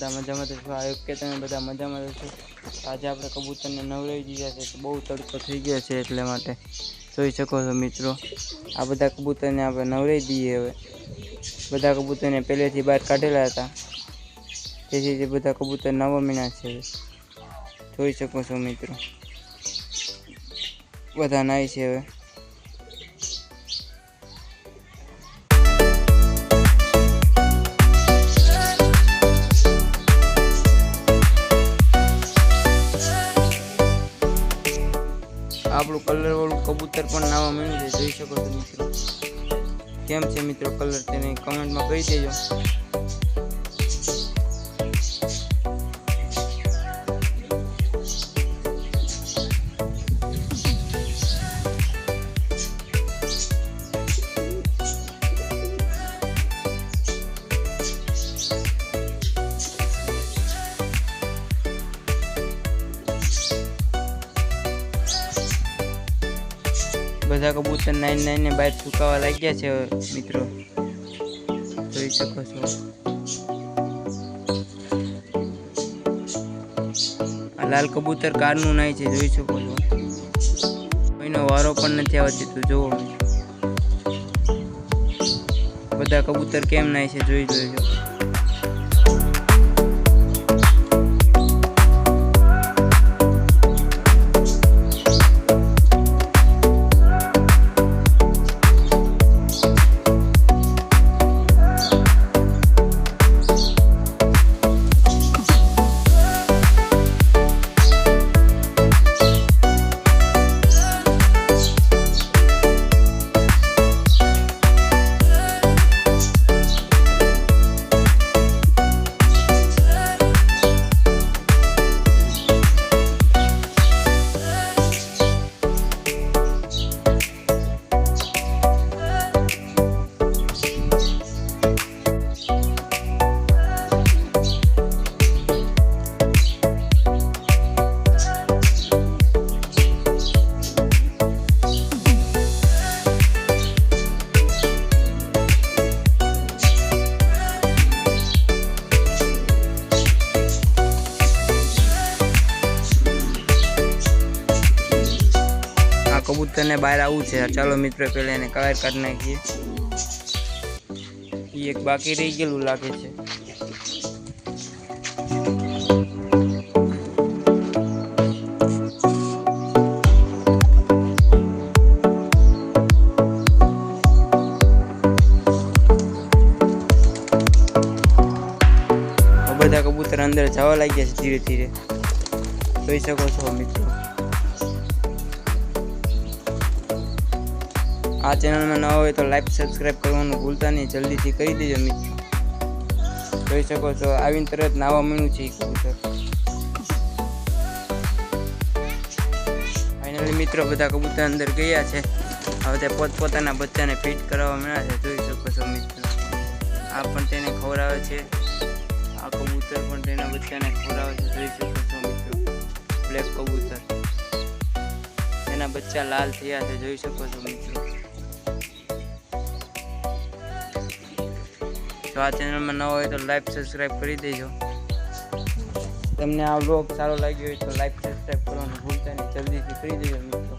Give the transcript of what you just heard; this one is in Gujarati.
બધા મજામાં છો? આ કે તમે બધા મજામાં છો? આજે આપણે કબૂતરને નવરાવી દીધા છે. બહુ તડકો થઈ ગયો છે એટલે માટે જોઈ શકો છો મિત્રો. આ બધા કબૂતરને આપણે નવરાવી દઈએ. હવે બધા કબૂતરને પહેલેથી બહાર કાઢેલા હતા, તેથી તે બધા કબૂતર નવા મીના છે. જોઈ શકો છો મિત્રો, બધા નાય છે. હવે આપણું કલર વાળું કબૂતર પણ નાવા મીણું છે. જોઈ શકો છો મિત્રો. કેમ છે મિત્રો કલર, તેને કમેન્ટમાં કહી દેજો. બધા કબૂતર 9 ને બહાર સુકાવા લાગ્યા છે મિત્રો. જોઈ શકો છો. આ લાલ કબૂતર કારનું નાય છે. જોઈ શકો છો. કોઈનો વારો પણ નથી આવતો. તો જુઓ બધા કબૂતર કેમ નાય છે. જોઈ શકો. કબૂતરને બહાર આવવું છે. ચાલો મિત્રો પહેલા એને કલર કાઢી નાખીએ. એક બાકી રહી ગયેલું લાગે છે. બધા કબૂતર અંદર જવા લાગ્યા છે ધીરે ધીરે. જોઈ શકો છો મિત્રો. આ ચેનલમાં નવા હોય તો લાઈક સબસ્ક્રાઈબ કરવાનું ભૂલતા નહીં. જલ્દીથી કરી દેજો મિત્રો. જોઈ શકો છો આવીને તરત નાવા મીણું છે કબૂતર. ફાઇનલી મિત્રો બધા કબૂતર અંદર ગયા છે. હવે તે પોતપોતાના બચ્ચાને ફીટ કરાવવા મળ્યા છે. જોઈ શકો છો મિત્રો. આ પણ તેને ખવડાવે છે. આ કબૂતર પણ તેના બચ્ચાને ખવડાવે છે. જોઈ શકો છો મિત્રો. બ્લેક કબૂતર, તેના બચ્ચા લાલ થયા છે. જોઈ શકો છો મિત્રો. તો આ ચેનલમાં ન હોય તો લાઈક સબસ્ક્રાઈબ કરી દેજો. તમને આ વ્લોગ સારો લાગ્યો હોય તો લાઈક સબસ્ક્રાઈબ કરવાનું ભૂલતા નહીં. જલ્દીથી કરી દેજો મિત્રો.